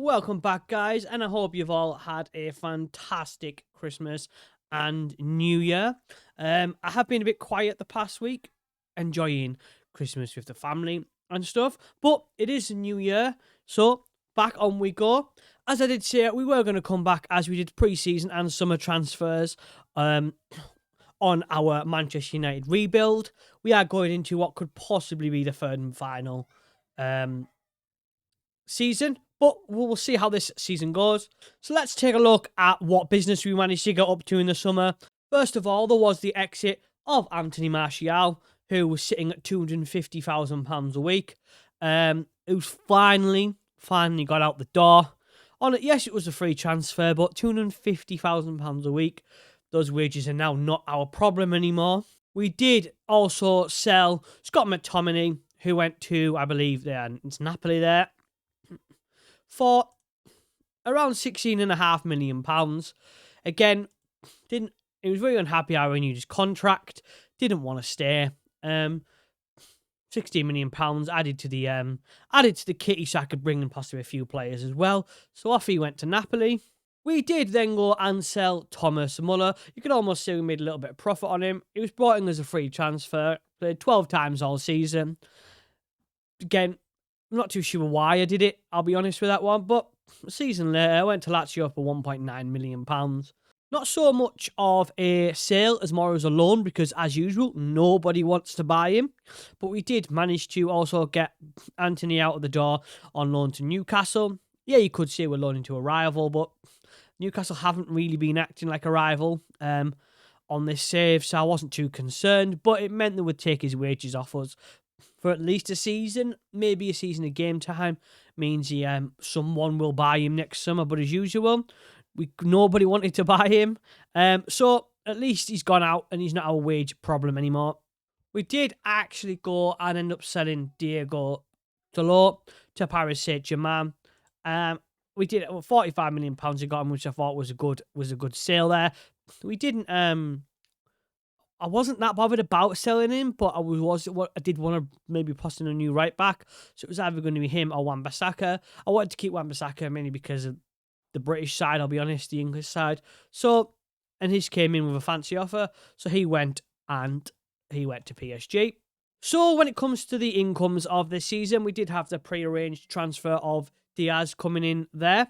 welcome back, guys, and I hope you've all had a fantastic Christmas and New Year. I have been a bit quiet the past week, enjoying Christmas with the family and stuff, but it is a new year, so back on we go. As I did say, we were going to come back as we did pre-season and summer transfers on our Manchester United rebuild. We are going into what could possibly be the third and final season, but we'll see how this season goes. So let's take a look at what business we managed to get up to in the summer. First of all, there was the exit of Anthony Martial, who was sitting at £250,000 a week. Who's finally got out the door. On it, yes, it was a free transfer, but £250,000 a week. Those wages are now not our problem anymore. We did also sell Scott McTominay, who went to, I believe, it's Napoli there, for around £16.5 million. Again, he was very unhappy how he renewed his contract, didn't want to stay. £16 million added to the kitty, so I could bring in possibly a few players as well. So off he went to Napoli. We did then go and sell Thomas Muller. You could almost say we made a little bit of profit on him. He was brought in as a free transfer, played 12 times all season. Again, I'm not too sure why I did it, I'll be honest with that one, but a season later, I went to Lazio for £1.9 million. Not so much of a sale as more as a loan, because as usual, nobody wants to buy him. But we did manage to also get Anthony out of the door on loan to Newcastle. Yeah, you could say we're loaning to a rival, but Newcastle haven't really been acting like a rival on this save, so I wasn't too concerned. But it meant they would take his wages off us for at least a season, maybe a season of game time. Means someone will buy him next summer, but as usual, nobody wanted to buy him. So at least he's gone out and he's not our wage problem anymore. We did actually go and end up selling Diego Dalot to Paris Saint-Germain. We did it with £45 million we got him, which I thought was a good sale there. We didn't I wasn't that bothered about selling him, but I did want to maybe post in a new right back. So it was either going to be him or Wan-Bissaka. I wanted to keep Wan-Bissaka mainly because of the British side, I'll be honest, the English side. So, and his came in with a fancy offer. So he went to PSG. So when it comes to the incomes of this season, we did have the pre-arranged transfer of Diaz coming in there.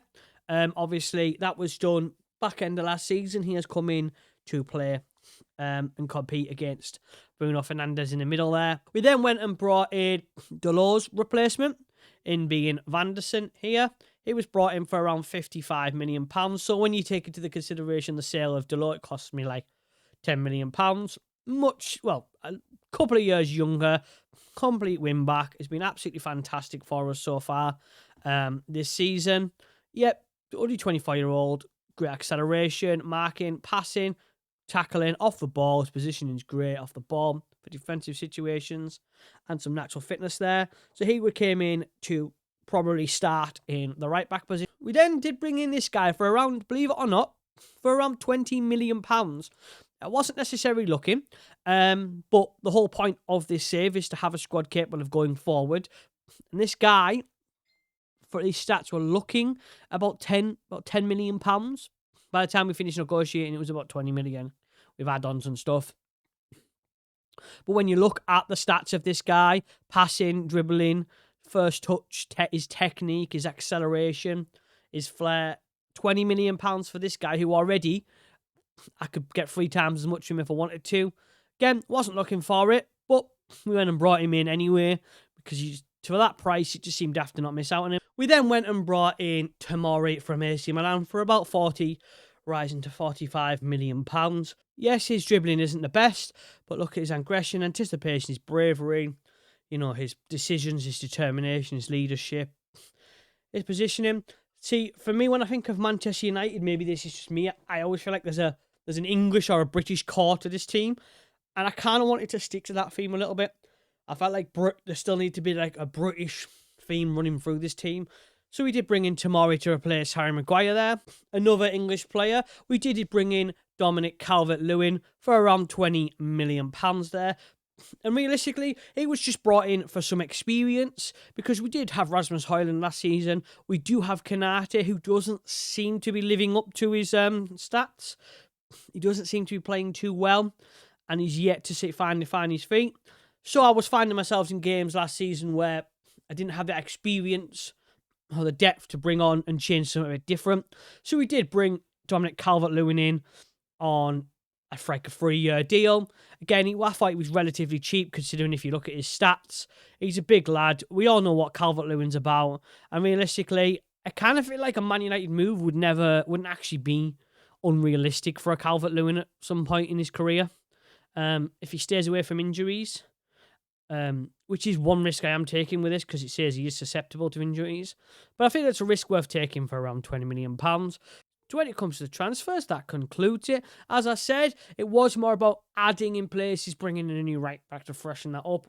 Obviously, that was done back end of last season. He has come in to play and compete against Bruno Fernandes in the middle there. We then went and brought in Dalot's replacement in being Vanderson here. He was brought in for around £55 million. So when you take into the consideration the sale of Dalot, it cost me like £10 million. A couple of years younger, complete win back. It's been absolutely fantastic for us so far this season. Yep, only 24-year-old, great acceleration, marking, passing, tackling, off the ball. His positioning is great off the ball for defensive situations and some natural fitness there. So he came in to probably start in the right back position. We then did bring in this guy for around, believe it or not, for around £20 million. I wasn't necessarily looking, but the whole point of this save is to have a squad capable of going forward. And this guy, for these stats, were looking about £10 million. By the time we finished negotiating, it was about 20 million with add-ons and stuff. But when you look at the stats of this guy, passing, dribbling, first touch, his technique, his acceleration, his flair, £20 million for this guy who already I could get 3 times as much from him if I wanted to. Again, wasn't looking for it, but we went and brought him in anyway because for that price, it just seemed daft to not miss out on him. We then went and brought in Tomori from AC Milan for about 40, rising to £45 million. Yes, his dribbling isn't the best, but look at his aggression, anticipation, his bravery, his decisions, his determination, his leadership, his positioning. See, for me, when I think of Manchester United, maybe this is just me, I always feel like there's an English or a British core to this team, and I kind of wanted to stick to that theme a little bit. I felt like there still need to be like a British theme running through this team. So we did bring in Tomori to replace Harry Maguire there. Another English player. We did bring in Dominic Calvert-Lewin for around £20 million there. And realistically, he was just brought in for some experience because we did have Rasmus Højlund last season. We do have Kanate, who doesn't seem to be living up to his stats. He doesn't seem to be playing too well, and he's yet to finally find his feet. So I was finding myself in games last season where I didn't have that experience or the depth to bring on and change something a bit different. So we did bring Dominic Calvert-Lewin in on a free-year deal. Again, I thought he was relatively cheap considering if you look at his stats. He's a big lad. We all know what Calvert-Lewin's about. And realistically, I kind of feel like a Man United move wouldn't actually be unrealistic for a Calvert-Lewin at some point in his career. If he stays away from injuries, which is one risk I am taking with this because it says he is susceptible to injuries. But I think that's a risk worth taking for around £20 million. So when it comes to the transfers, that concludes it. As I said, it was more about adding in places, bringing in a new right back to freshen that up,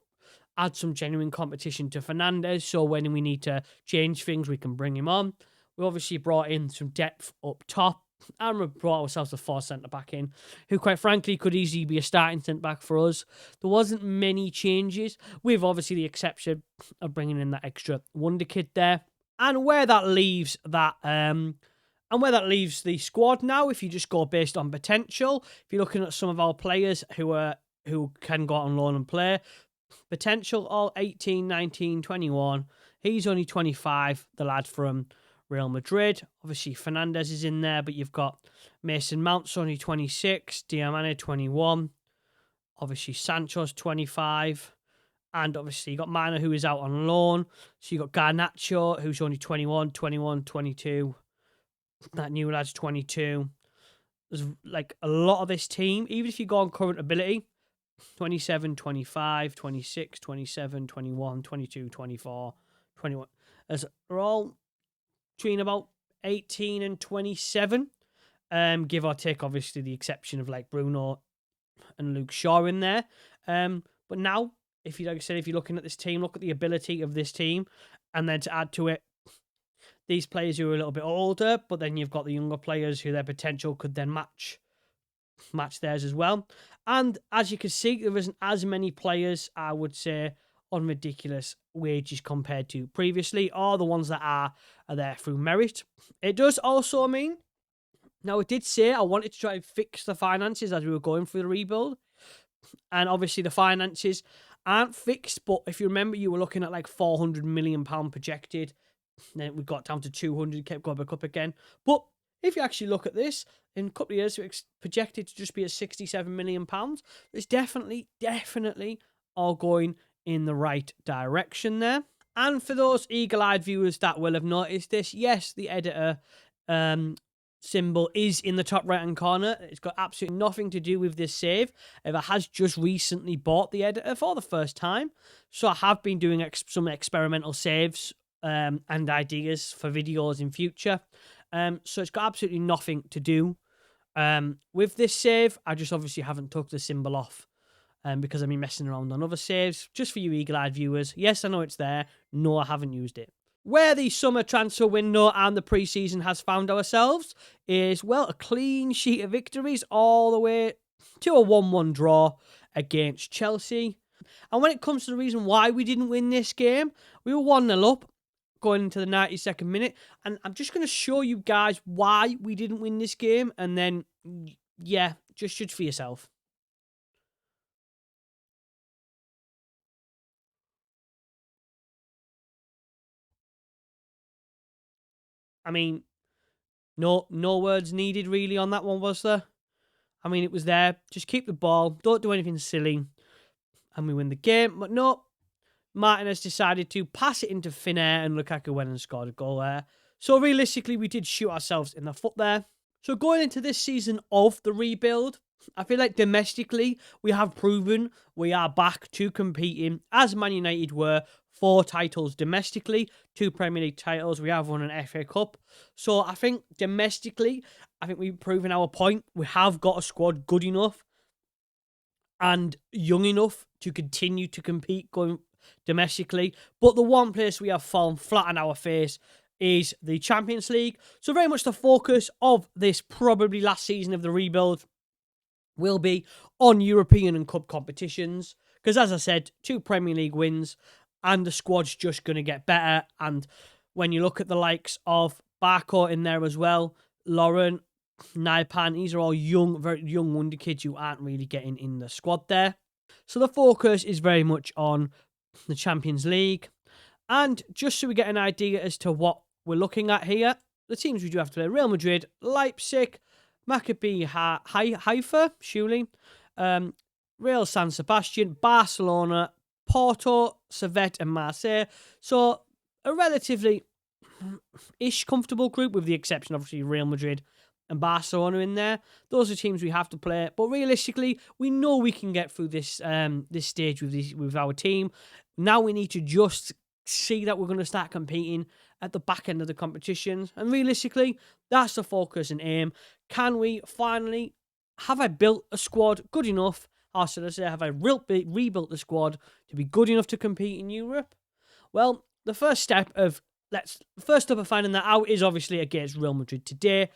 add some genuine competition to Fernandes, so when we need to change things, we can bring him on. We obviously brought in some depth up top, and we brought ourselves a 4th centre-back in, who quite frankly could easily be a starting centre-back for us. There wasn't many changes, with obviously the exception of bringing in that extra wonder kid there. And where that leaves the squad now, if you just go based on potential, if you're looking at some of our players who can go out on loan and play, potential all 18, 19, 21. He's only 25, the lad from Real Madrid. Obviously, Fernandes is in there, but you've got Mason Mount's only 26, Diamane 21, obviously Sancho's 25, and obviously you got Mina, who is out on loan. So you got Garnacho, who's only 21, 22. That new lad's 22. There's like a lot of this team, even if you go on current ability, 27, 25, 26, 27, 21, 22, 24, 21. They're all between about 18 and 27. Give or take, obviously, the exception of like Bruno and Luke Shaw in there. But now, if you're looking at this team, look at the ability of this team, and then to add to it, these players who are a little bit older, but then you've got the younger players who their potential could then match theirs as well. And as you can see, there isn't as many players, I would say, on ridiculous wages compared to previously, or the ones that are there through merit. It does also mean, now it did say I wanted to try and fix the finances as we were going through the rebuild, and obviously the finances aren't fixed, but if you remember, you were looking at like £400 million projected. Then we got down to 200, kept going back up again. But if you actually look at this, in a couple of years, it's projected to just be at £67 million. It's definitely all going in the right direction there. And for those eagle-eyed viewers that will have noticed this, yes, the editor symbol is in the top right-hand corner. It's got absolutely nothing to do with this save. It has just recently bought the editor for the first time. So I have been doing some experimental saves and ideas for videos in future. So it's got absolutely nothing to do with this save. I just obviously haven't took the symbol off because I've been messing around on other saves. Just for you eagle-eyed viewers, yes, I know it's there. No, I haven't used it. Where the summer transfer window and the pre-season has found ourselves is, well, a clean sheet of victories all the way to a 1-1 draw against Chelsea. And when it comes to the reason why we didn't win this game, we were 1-0 up going into the 92nd minute. And I'm just going to show you guys why we didn't win this game. And then, yeah, just judge for yourself. I mean, no words needed really on that one, was there? I mean, it was there. Just keep the ball. Don't do anything silly. And we win the game. But no, Martinez decided to pass it into thin air and Lukaku went and scored a goal there. So realistically, we did shoot ourselves in the foot there. So going into this season of the rebuild, I feel like domestically, we have proven we are back to competing as Man United were. 4 titles domestically, 2 Premier League titles. We have won an FA Cup. So I think domestically, we've proven our point. We have got a squad good enough and young enough to continue to compete going domestically. But the one place we have fallen flat on our face is the Champions League. So very much the focus of this probably last season of the rebuild will be on European and Cup competitions. Because as I said, 2 Premier League wins, and the squad's just going to get better. And when you look at the likes of Barco in there as well, Lauren, Naipan, these are all young, very young wonder kids who aren't really getting in the squad there. So the focus is very much on the Champions League. And just so we get an idea as to what we're looking at here, the teams we do have to play: Real Madrid, Leipzig, Maccabi Haifa, surely, Real San Sebastian, Barcelona, Porto, Servette, and Marseille. So a relatively ish comfortable group, with the exception of obviously Real Madrid and Barcelona in there. Those are teams we have to play, but realistically, we know we can get through this this stage with our team. Now we need to just see that we're going to start competing at the back end of the competitions, and realistically, that's the focus and aim. Can we finally, have I built a squad good enough, or should I say, have I rebuilt the squad to be good enough to compete in Europe? Well, the first step of finding that out is obviously against Real Madrid today.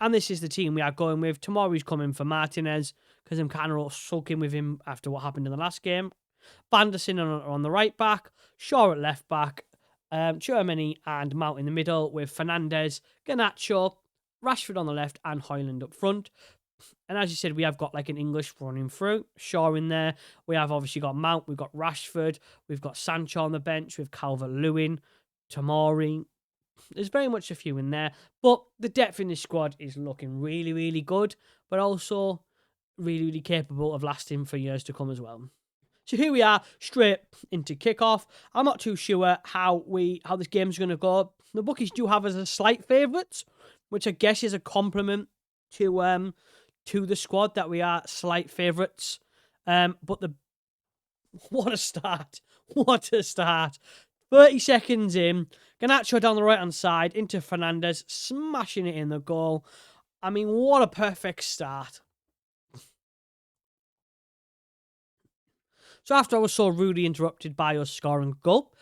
And this is the team we are going with. Tomorrow's coming for Martinez, because I'm kind of sulking with him after what happened in the last game. Banderson on the right back, Shaw at left back, Germany and Mount in the middle, with Fernandez, Garnacho, Rashford on the left, and Højlund up front. And as you said, we have got like an English running through. Shaw in there. We have obviously got Mount, we've got Rashford, we've got Sancho on the bench, with Calvert-Lewin, Tomori. There's very much a few in there, but the depth in this squad is looking really, really good, but also really, really capable of lasting for years to come as well. So here we are, straight into kickoff. I'm not too sure how this game's going to go. The bookies do have us as slight favourites, which I guess is a compliment to the squad that we are slight favourites. But what a start! What a start! 30 seconds in, Garnacho down the right-hand side into Fernandez, smashing it in the goal. I mean, what a perfect start. So after I was so rudely interrupted by us scoring a goal,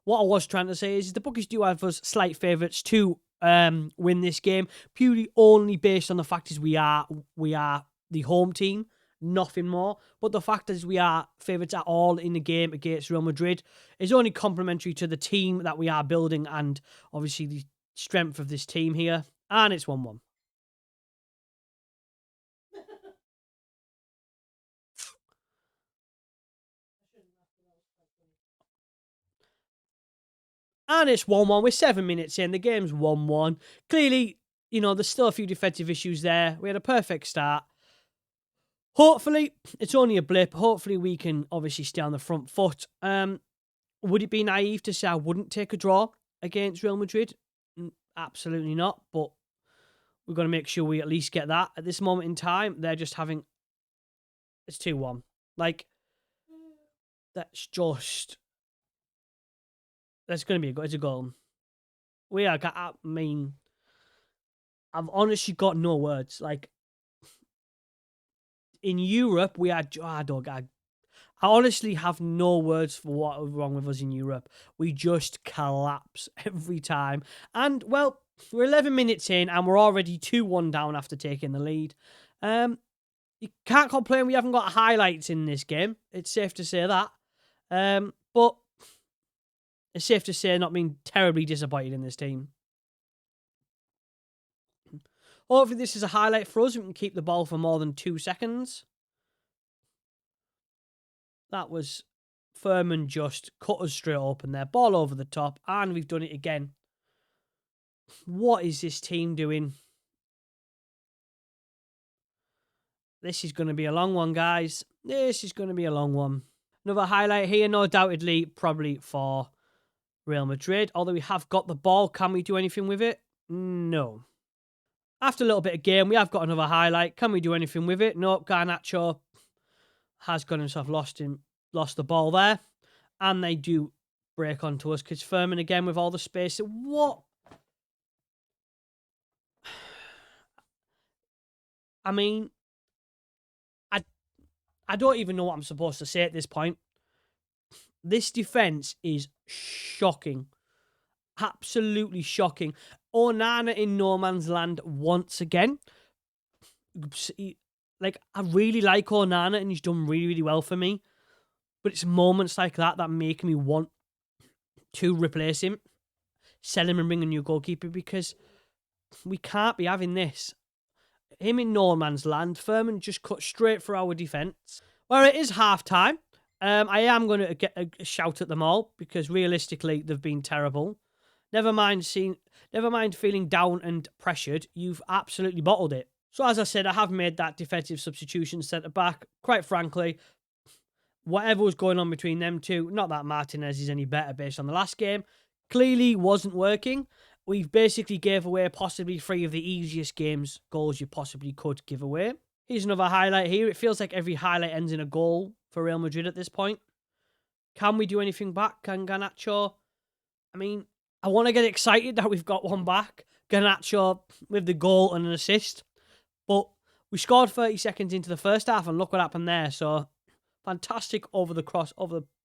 what I was trying to say is the bookies do have us slight favourites to win this game, purely only based on the fact is we are the home team, nothing more. But the fact is we are favourites at all in the game against Real Madrid is only complementary to the team that we are building and obviously the strength of this team here. And it's 1-1. And it's 1-1. We're 7 minutes in. The game's 1-1. Clearly, there's still a few defensive issues there. We had a perfect start. Hopefully, it's only a blip. Hopefully, we can obviously stay on the front foot. Would it be naive to say I wouldn't take a draw against Real Madrid? Absolutely not. But we've got to make sure we at least get that. At this moment in time, they're just having... It's 2-1. Like, that's just... That's going to be a goal. It's a goal. I mean, I've honestly got no words. Like, in Europe, we are... I honestly have no words for what is wrong with us in Europe. We just collapse every time. And, well, we're 11 minutes in and we're already 2-1 down after taking the lead. You can't complain we haven't got highlights in this game. It's safe to say that. But it's safe to say not being terribly disappointed in this team. Hopefully this is a highlight for us. We can keep the ball for more than 2 seconds. That was Furman just cut us straight open there. Ball over the top. And we've done it again. What is this team doing? This is going to be a long one, guys. This is going to be a long one. Another highlight here, no doubtedly, probably for Real Madrid. Although we have got the ball. Can we do anything with it? No. After a little bit of game, we have got another highlight. Can we do anything with it? No. Garnacho has got himself lost the ball there. And they do break onto us because Furman again with all the space. What? I mean, I don't even know what I'm supposed to say at this point. This defense is shocking. Absolutely shocking. Onana in no man's land once again. Like, I really like Onana and he's done really, really well for me. But it's moments like that that make me want to replace him, sell him and bring a new goalkeeper, because we can't be having this. Him in no man's land. Furman just cut straight for our defence. Well, it is half time. I am going to get a shout at them all, because realistically they've been terrible. Never mind feeling down and pressured. You've absolutely bottled it. So as I said, I have made that defensive substitution centre back. Quite frankly, whatever was going on between them two, not that Martinez is any better based on the last game, clearly wasn't working. We've basically gave away possibly 3 of the easiest goals you possibly could give away. Here's another highlight here. It feels like every highlight ends in a goal for Real Madrid at this point. Can we do anything back? Can Garnacho? I mean, I want to get excited that we've got one back. Garnacho with the goal and an assist. But we scored 30 seconds into the first half, and look what happened there. So, fantastic over the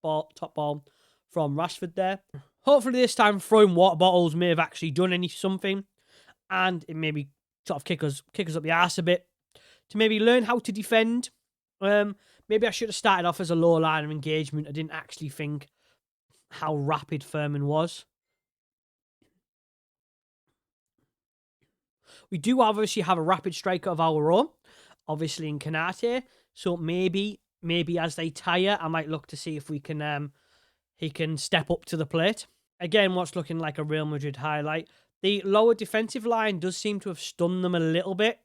ball, top ball from Rashford there. Hopefully this time throwing water bottles may have actually done something, and it maybe sort of kick us up the arse a bit to maybe learn how to defend. Maybe I should have started off as a low line of engagement. I didn't actually think how rapid Furman was. We do obviously have a rapid striker of our own, obviously in Konate. So maybe as they tire, I might look to see if we can he can step up to the plate. Again, what's looking like a Real Madrid highlight. The lower defensive line does seem to have stunned them a little bit.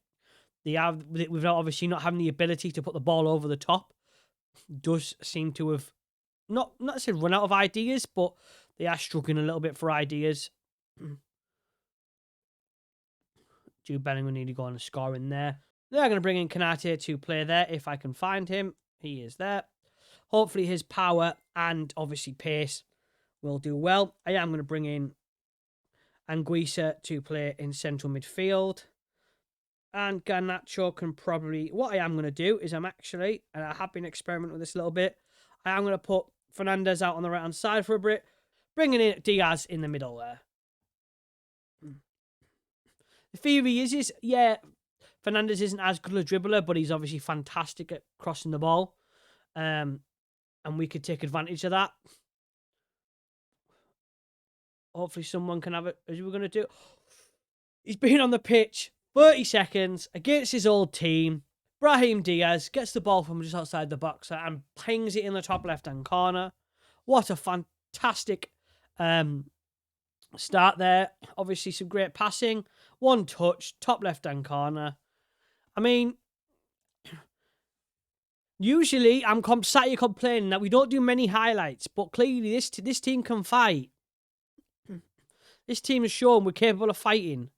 Without obviously not having the ability to put the ball over the top, does seem to have not necessarily run out of ideas, but they are struggling a little bit for ideas. Jude Bellingham need to go on and score in there. They're going to bring in Konate to play there if I can find him. He is there. Hopefully his power and obviously pace will do well. I am going to bring in Anguissa to play in central midfield. And Garnacho can probably... What I am going to do is and I have been experimenting with this a little bit, I am going to put Fernandez out on the right-hand side for a bit, bringing in Diaz in the middle there. The theory is yeah, Fernandez isn't as good a dribbler, but he's obviously fantastic at crossing the ball. And we could take advantage of that. Hopefully someone can have it. As we're going to do. He's been on the pitch 30 seconds against his old team. Brahim Diaz gets the ball from just outside the box and pings it in the top left-hand corner. What a fantastic start there. Obviously some great passing. One touch, top left-hand corner. I mean, usually I'm sat here complaining that we don't do many highlights, but clearly this team can fight. This team has shown we're capable of fighting.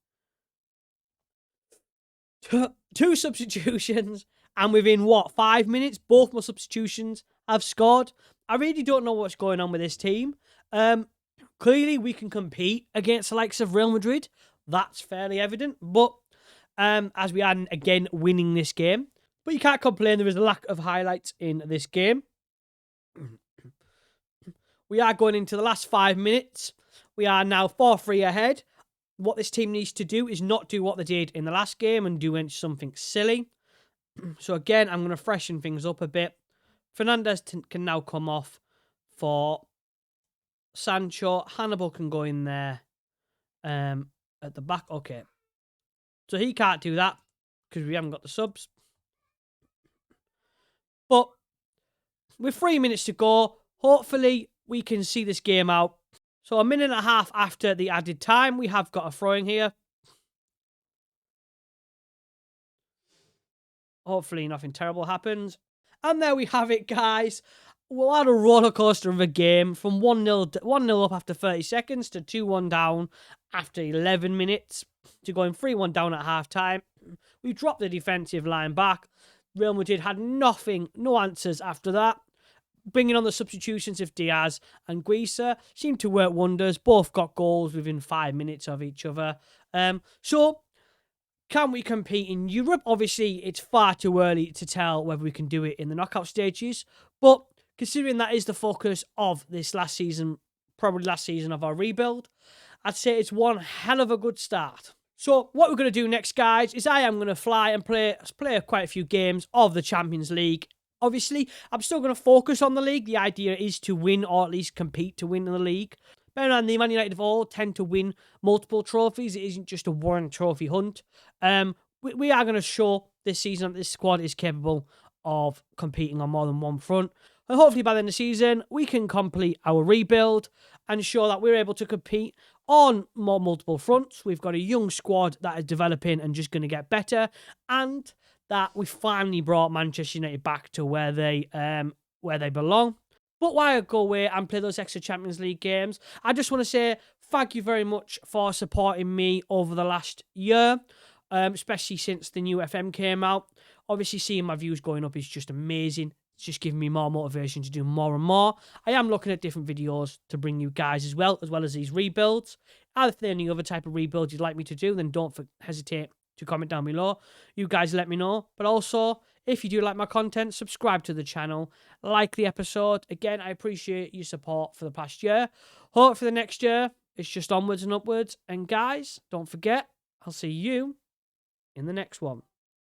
2 substitutions, and within 5 minutes, both my substitutions have scored. I really don't know what's going on with this team. Clearly, we can compete against the likes of Real Madrid. That's fairly evident. But as we are again winning this game, but you can't complain. There is a lack of highlights in this game. We are going into the last 5 minutes. We are now 4-3 ahead. What this team needs to do is not do what they did in the last game and do something silly. So again, I'm going to freshen things up a bit. Fernandez can now come off for Sancho. Hannibal can go in there at the back. Okay. So he can't do that because we haven't got the subs. But with 3 minutes to go, hopefully we can see this game out. So 1.5 minutes after the added time, we have got a throwing here. Hopefully nothing terrible happens. And there we have it, guys. We had a roller coaster of a game from 1-0 up after 30 seconds to 2-1 down after 11 minutes to going 3-1 down at half time. We dropped the defensive line back. Real Madrid had no answers after that. Bringing on the substitutions of Diaz and Guisa seemed to work wonders. Both got goals within 5 minutes of each other. So, can we compete in Europe? Obviously, it's far too early to tell whether we can do it in the knockout stages. But considering that is the focus of this last season, probably last season of our rebuild, I'd say it's one hell of a good start. So what we're going to do next, guys, is I am going to fly and play quite a few games of the Champions League Obviously, I'm still going to focus on the league. The idea is to win, or at least compete to win in the league. Bear in mind, the Man United of all tend to win multiple trophies. It isn't just a one trophy hunt. We are going to show this season that this squad is capable of competing on more than one front. And hopefully by the end of the season, we can complete our rebuild and show that we're able to compete on multiple fronts. We've got a young squad that is developing and just going to get better. And that we finally brought Manchester United back to where they belong. But while I go away and play those extra Champions League games, I just want to say thank you very much for supporting me over the last year, especially since the new FM came out. Obviously, seeing my views going up is just amazing. It's just giving me more motivation to do more and more. I am looking at different videos to bring you guys as well as these rebuilds. If there any other type of rebuilds you'd like me to do, then don't hesitate to comment down below. You guys let me know. But also, if you do like my content, subscribe to the channel, like the episode. Again, I appreciate your support for the past year. Hope for the next year, it's just onwards and upwards. And guys, don't forget, I'll see you in the next one.